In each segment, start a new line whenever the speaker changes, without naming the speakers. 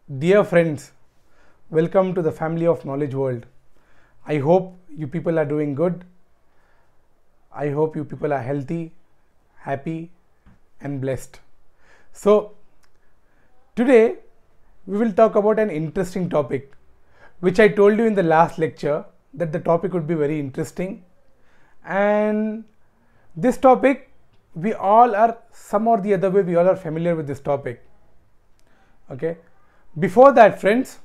Dear friends, welcome to the family of knowledge world. I hope you people are doing good. I hope you people are healthy, happy and blessed. So today we will talk about an interesting topic which I told you in the last lecture that the topic would be very interesting, and this topic we all are some or the other way we all are familiar with this topic. Okay. Before that, friends,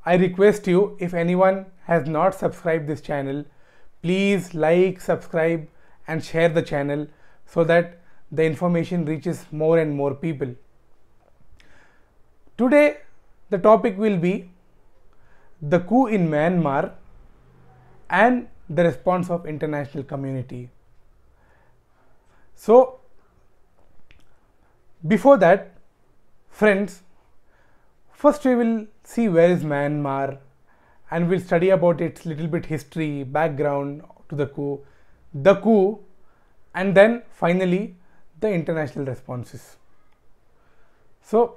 I request you, if anyone has not subscribed this channel, please like, subscribe and share the channel so that the information reaches more and more people. Today the topic will be the coup in Myanmar and the response of international community. So before that, friends, first we will see where is Myanmar and we'll study about its little bit history, background to the coup, and then finally the international responses. So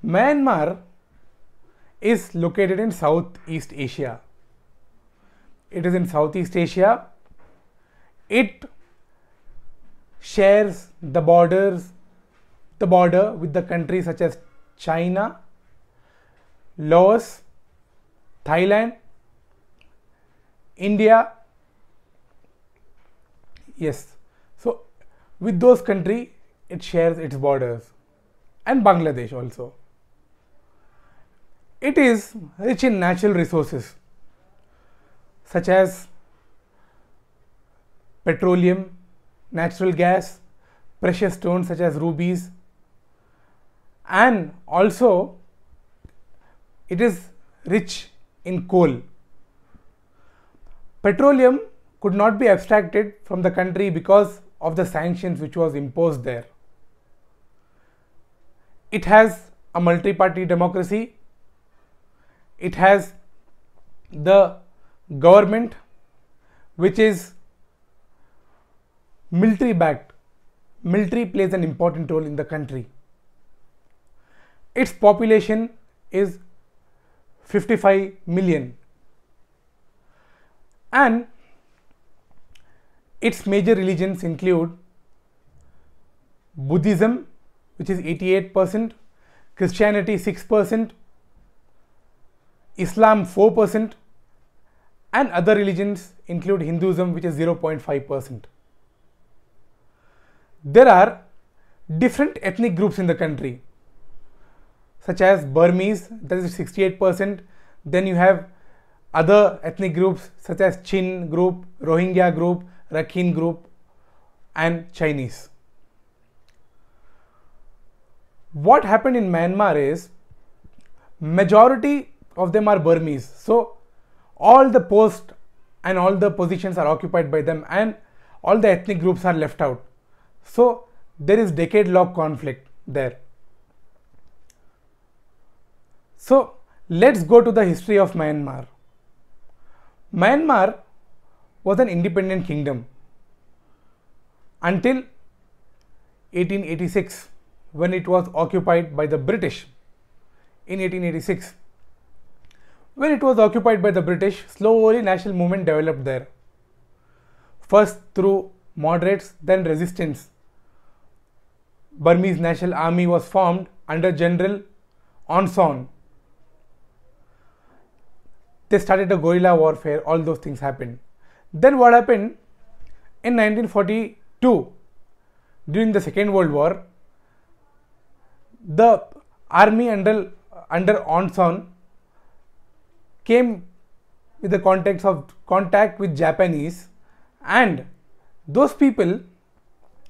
Myanmar is located in Southeast Asia. It is in Southeast Asia. It shares the border with the countries such as China, Laos, Thailand, India. Yes, so with those countries it shares its borders, and Bangladesh also. It is rich in natural resources such as petroleum, natural gas, precious stones such as rubies, and also it is rich in coal. Petroleum could not be abstracted from the country because of the sanctions which was imposed there. It has a multi-party democracy. It has the government which is military backed. Military plays an important role in the country. Its population is 55 million and its major religions include Buddhism, which is 88%, Christianity 6%, Islam 4%, and other religions include Hinduism, which is 0.5%. There are different ethnic groups in the country, such as Burmese, that is 68%. Then you have other ethnic groups such as Chin group, Rohingya group, Rakhine group, and Chinese. What happened in Myanmar is majority of them are Burmese. So all the posts and all the positions are occupied by them and all the ethnic groups are left out. So there is decade-long conflict there. So let's go to the history of Myanmar. Myanmar was an independent kingdom until 1886, when it was occupied by the British. In 1886, when it was occupied by the British, slowly national movement developed there. First through moderates, then resistance. Burmese National Army was formed under General Aung San. They started a guerrilla warfare, all those things happened. Then what happened? In 1942, during the Second World War, the army under Aung San came with the contact with Japanese, and those people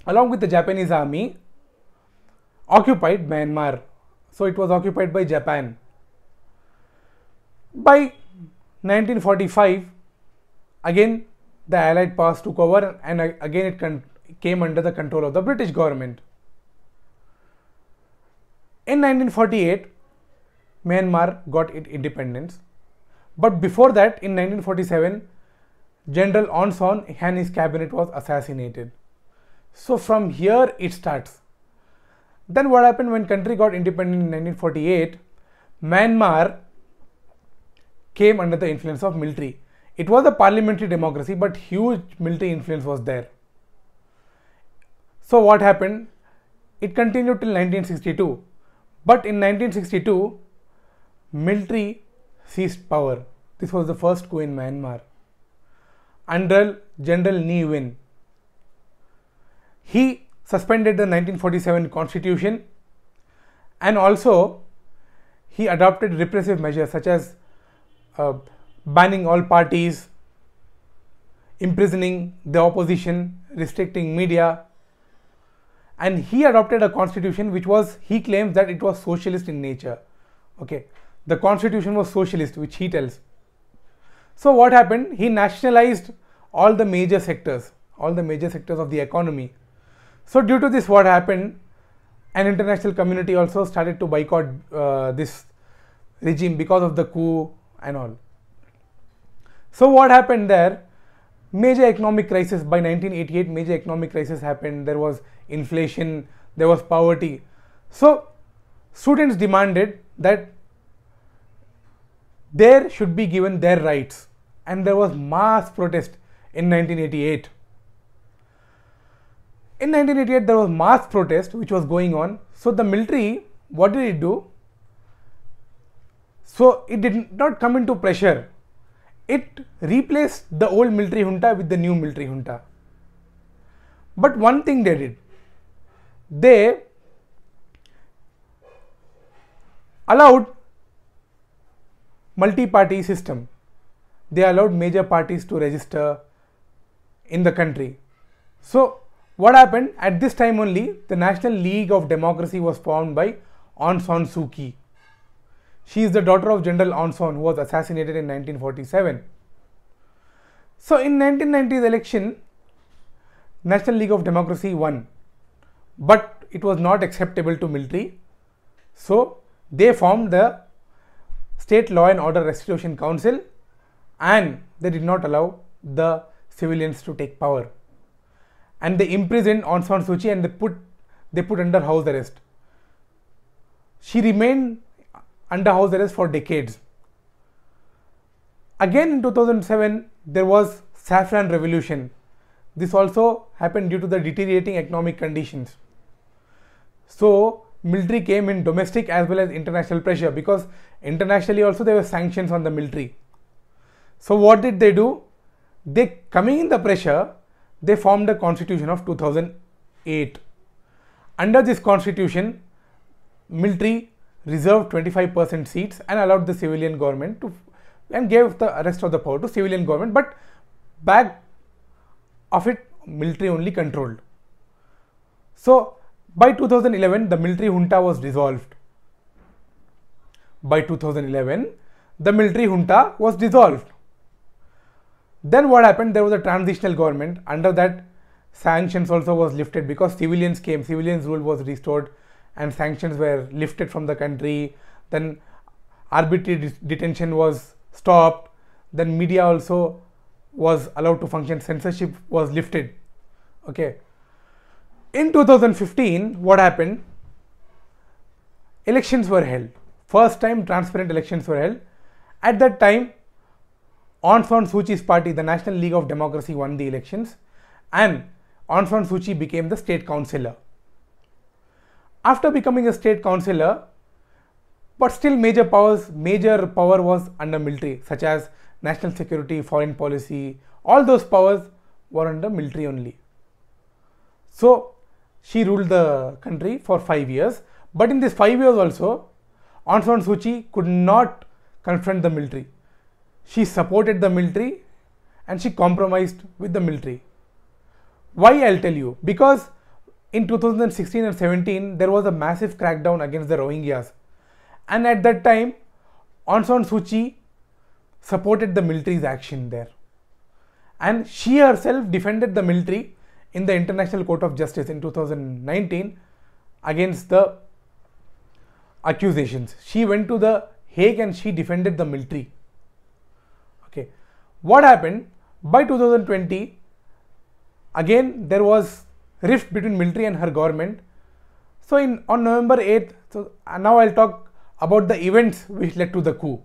along with the Japanese army occupied Myanmar. So it was occupied by Japan. By 1945, again the Allied powers took over and again it came under the control of the British government. In 1948, Myanmar got its independence, but before that, in 1947, General Aung San and his cabinet was assassinated. So from here it starts. Then what happened when country got independent in 1948? Myanmar came under the influence of military. It was a parliamentary democracy, but huge military influence was there. So what happened? It continued till 1962. But in 1962, military seized power. This was the first coup in Myanmar. Under General Ne Win. He suspended the 1947 constitution, and also he adopted repressive measures such as banning all parties, imprisoning the opposition, restricting media, and he adopted a constitution which was, he claims that it was socialist in nature. Okay, the constitution was socialist, which he tells. So what happened? He nationalized all the major sectors of the economy. So due to this, what happened? An international community also started to boycott this regime because of the coup and all. So what happened there? Major economic crisis by 1988. Major economic crisis happened. There was inflation. There was poverty. So students demanded that there should be given their rights, and there was mass protest in 1988. In 1988, there was mass protest which was going on. So the military, what did it do? So it did not come into pressure. It replaced the old military junta with the new military junta. But one thing they did, they allowed multi-party system. They allowed major parties to register in the country. So what happened? At this time only, the National League of Democracy was formed by Aung San Suu Kyi. She is the daughter of General Aung San, who was assassinated in 1947. So in 1990s election, National League of Democracy won, but it was not acceptable to military. So they formed the State Law and Order Restitution Council, and they did not allow the civilians to take power. And they imprisoned Aung San Suu Kyi and they put under house arrest. She remained under house arrest for decades. Again in 2007, there was Saffron Revolution. This also happened due to the deteriorating economic conditions. So military came in domestic as well as international pressure, because internationally also there were sanctions on the military. So what did they do? They, coming in the pressure, they formed a constitution of 2008. Under this constitution, military reserved 25% seats and allowed the civilian government to, and gave the rest of the power to civilian government, but back of it military only controlled. So by 2011, the military junta was dissolved. By 2011, the military junta was dissolved. Then what happened? There was a transitional government. Under that, sanctions also was lifted because civilians came, civilians rule was restored and sanctions were lifted from the country. Then arbitrary detention was stopped. Then media also was allowed to function. Censorship was lifted. Okay. In 2015, what happened? Elections were held. First time transparent elections were held. At that time, Aung San Suu Kyi's party, the National League of Democracy, won the elections, and Aung San Suu Kyi became the state councillor. After becoming a state councillor, but still major power was under military, such as national security, foreign policy, all those powers were under military only. So she ruled the country for 5 years, but in these 5 years also, Aung San Suu Kyi could not confront the military. She supported the military and she compromised with the military. Why? I'll tell you. Because in 2016 and 17, there was a massive crackdown against the Rohingyas. And at that time, Aung San Suu Kyi supported the military's action there. And she herself defended the military in the International Court of Justice in 2019 against the accusations. She went to the Hague and she defended the military. Okay. What happened? By 2020, again there was rift between military and her government. So on November 8th, so now I'll talk about the events which led to the coup.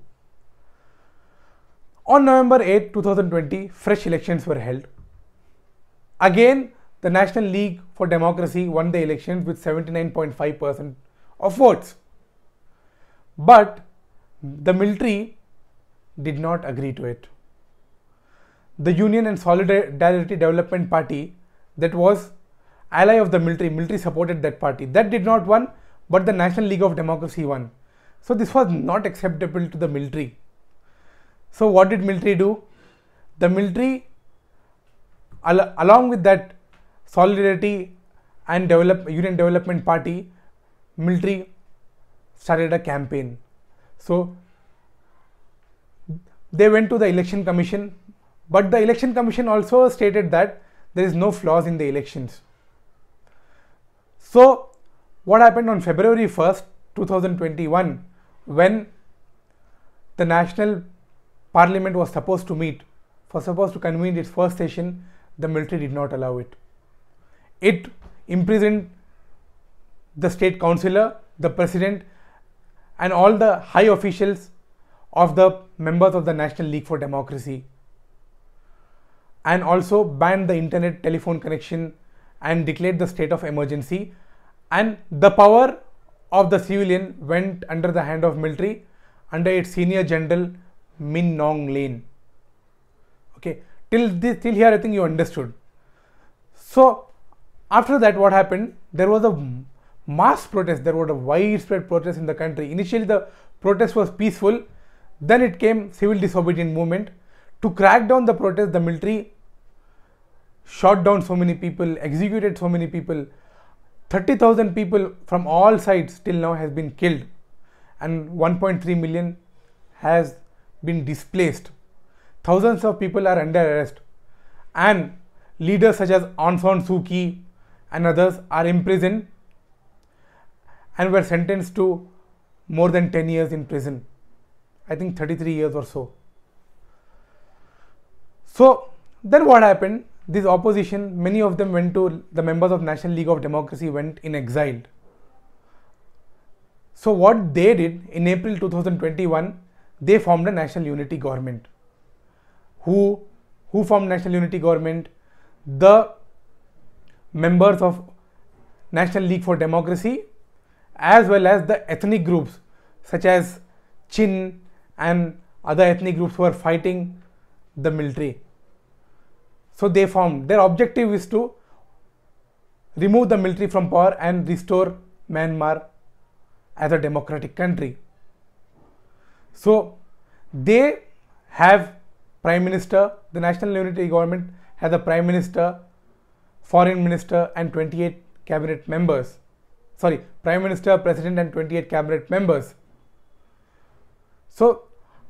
On November 8, 2020, fresh elections were held. Again, the National League for Democracy won the elections with 79.5% of votes. But the military did not agree to it. The Union and Solidarity Development Party, that was ally of the military supported that party. That did not won, but the National League of Democracy won. So this was not acceptable to the military. So what did military do? The military, along with that Solidarity and Union Development Party, military started a campaign. So they went to the Election Commission, but the Election Commission also stated that there is no flaws in the elections. So what happened on February 1st, 2021, when the National Parliament was supposed to meet, supposed to convene its first session, the military did not allow it. It imprisoned the state councillor, the president, and all the high officials of the members of the National League for Democracy, and also banned the internet telephone connection and declared the state of emergency, and the power of the civilian went under the hand of military under its senior general Min Aung Hlaing. Okay, till here I think you understood. So after that, what happened? There was a mass protest, there was a widespread protest in the country. Initially the protest was peaceful, then it came civil disobedience movement. To crack down the protest, the military shot down so many people, executed so many people. 30,000 people from all sides till now has been killed, and 1.3 million has been displaced. Thousands of people are under arrest, and leaders such as Aung San Suu Kyi and others are imprisoned and were sentenced to more than 10 years in prison. I think 33 years or so. So then what happened? This opposition, many of them went to, the members of National League of Democracy went in exile. So what they did in April 2021, they formed a national unity government. Who formed national unity government? The members of National League for Democracy, as well as the ethnic groups such as Chin and other ethnic groups who are fighting the military. So they formed, their objective is to remove the military from power and restore Myanmar as a democratic country. So they have Prime Minister, the National Unity Government has a Prime Minister, Foreign Minister and 28 cabinet members. Sorry, Prime Minister, President and 28 cabinet members. So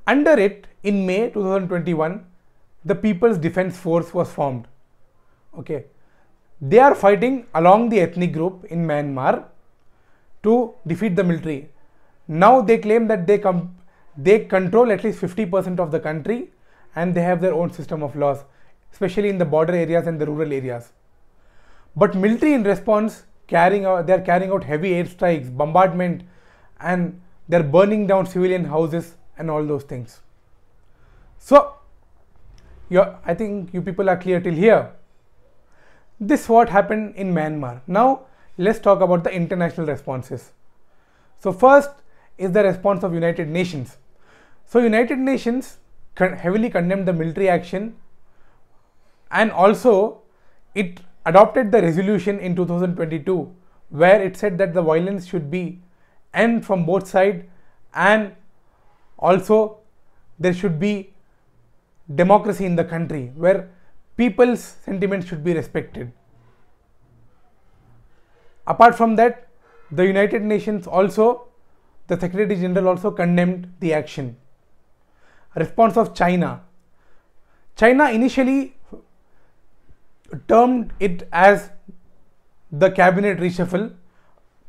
under it, in May 2021, the People's Defense Force was formed. Okay, they are fighting along the ethnic group in Myanmar to defeat the military. Now they claim that they control at least 50% of the country, and they have their own system of laws, especially in the border areas and the rural areas. But military, in response, they are carrying out heavy airstrikes, bombardment, and they are burning down civilian houses and all those things. So I think you people are clear till here. This is what happened in Myanmar. Now let's talk about the international responses. So first is the response of United Nations. So United Nations heavily condemned the military action, and also it adopted the resolution in 2022 where it said that the violence should be end from both sides, and also there should be democracy in the country where people's sentiments should be respected. Apart from that, the United Nations also, the Secretary General also condemned the action. Response of China. China initially termed it as the cabinet reshuffle,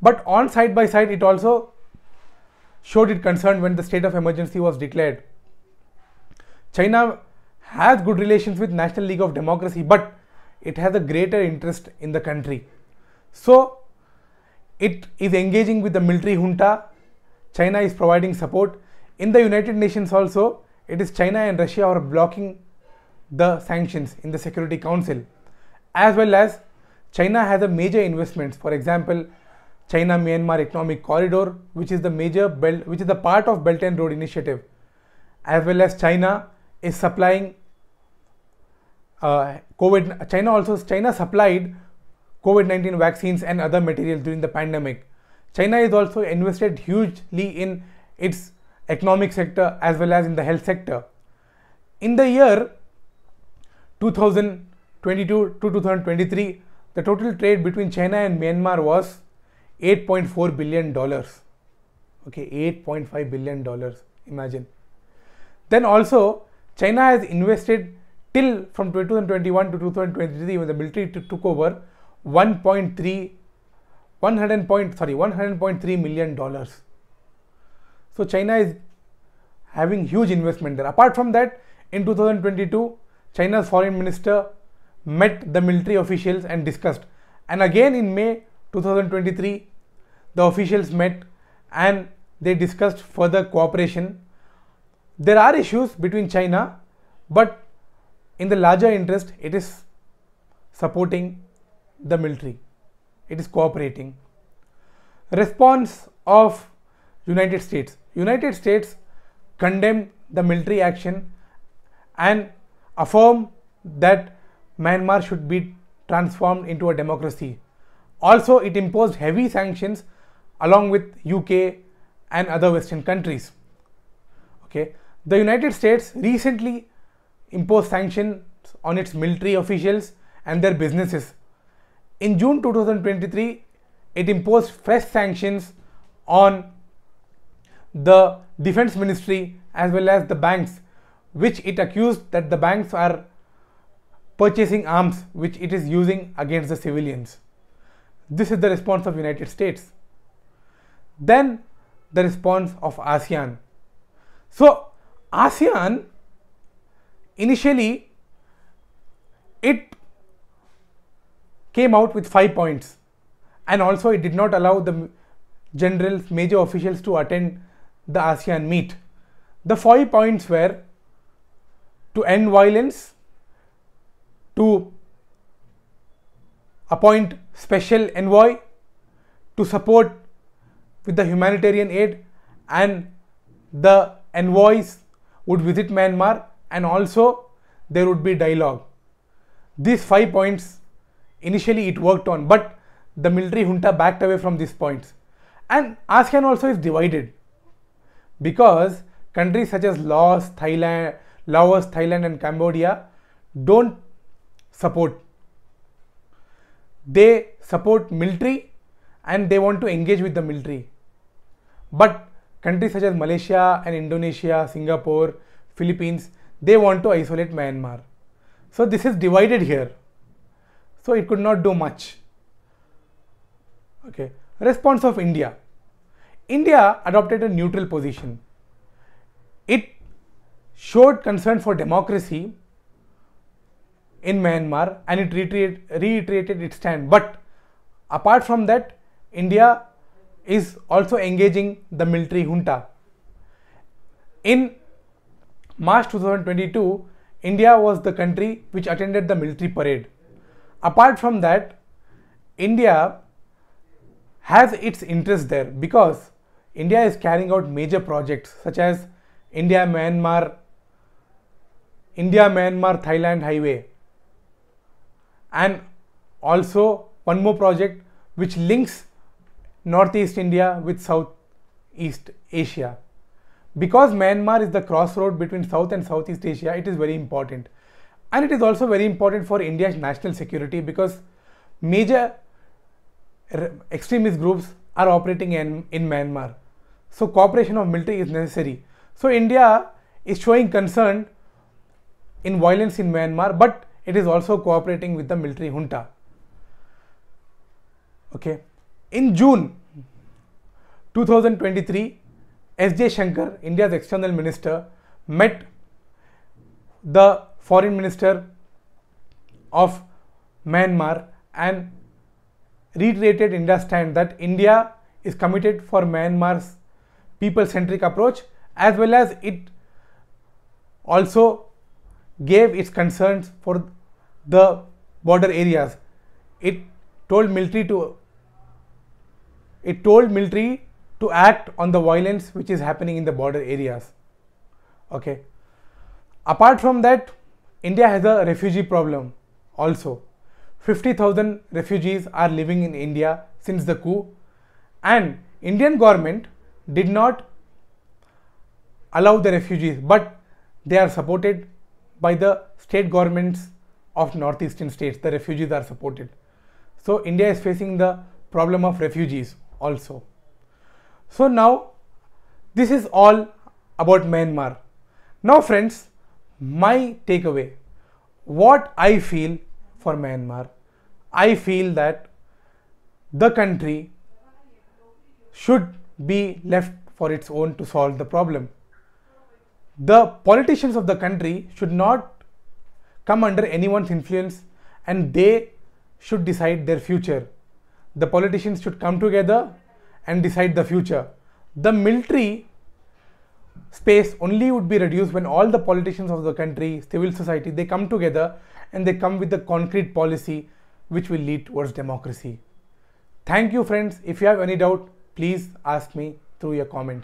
but on side by side it also showed its concern when the state of emergency was declared. China has good relations with National League of Democracy, but it has a greater interest in the country. So it is engaging with the military junta China is providing support. In the United Nations also, it is China and Russia are blocking the sanctions in the Security Council, as well as China has a major investments. For example, China-Myanmar Economic Corridor, which is the major belt, which is the part of Belt and Road Initiative, as well as China is supplying China supplied COVID-19 vaccines and other materials during the pandemic. China is also invested hugely in its economic sector as well as in the health sector. In the year 2022 to 2023, the total trade between China and Myanmar was $8.4 billion. Okay, $8.5 billion. Imagine. Then also, China has invested till from 2021 to 2023 when the military took over $100.3 million. So China is having huge investment there. Apart from that, in 2022, China's foreign minister met the military officials and discussed. And again in May 2023, the officials met and they discussed further cooperation. There are issues between China, but in the larger interest, it is supporting the military. It is cooperating. Response of United States. United States condemned the military action and affirmed that Myanmar should be transformed into a democracy. Also, it imposed heavy sanctions along with UK and other Western countries. Okay. The United States recently imposed sanctions on its military officials and their businesses. In June 2023, it imposed fresh sanctions on the Defense Ministry as well as the banks, which it accused that the banks are purchasing arms which it is using against the civilians. This is the response of United States. Then the response of ASEAN. So ASEAN, initially it came out with 5 points, and also it did not allow the generals, major officials to attend the ASEAN meet. The 5 points were to end violence, to appoint special envoy, to support with the humanitarian aid, and the envoys would visit Myanmar, and also there would be dialogue. These 5 points initially it worked on, but the military junta backed away from these points. And ASEAN also is divided because countries such as Laos, Thailand and Cambodia don't support. They support military and they want to engage with the military. But countries such as Malaysia and Indonesia, Singapore, Philippines, they want to isolate Myanmar. So this is divided here. So it could not do much. Okay. Response of India. India adopted a neutral position. It showed concern for democracy in Myanmar and it reiterated its stand. But apart from that, India is also engaging the military junta. In March 2022, India was the country which attended the military parade. Apart from that, India has its interest there because India is carrying out major projects such as India-Myanmar Thailand highway, and also one more project which links Northeast India with Southeast Asia. Because Myanmar is the crossroad between South and Southeast Asia, it is very important. And it is also very important for India's national security because major extremist groups are operating in Myanmar. So cooperation of military is necessary. So India is showing concern in violence in Myanmar, but it is also cooperating with the military junta. Okay. In June 2023, S.J. Shankar, India's external minister, met the foreign minister of Myanmar and reiterated India's stand that India is committed for Myanmar's people-centric approach, as well as it also gave its concerns for the border areas. It told military to act on the violence which is happening in the border areas. Okay. Apart from that, India has a refugee problem also. 50,000 refugees are living in India since the coup, and Indian government did not allow the refugees, but they are supported by the state governments of northeastern states. The refugees are supported. So India is facing the problem of refugees also. So now this is all about Myanmar. Now friends, my takeaway, what I feel for Myanmar, I feel that the country should be left for its own to solve the problem. The politicians of the country should not come under anyone's influence, and they should decide their future. The politicians should come together and decide the future. The military space only would be reduced when all the politicians of the country, civil society, they come together and they come with a concrete policy which will lead towards democracy. Thank you friends. If you have any doubt, please ask me through your comments.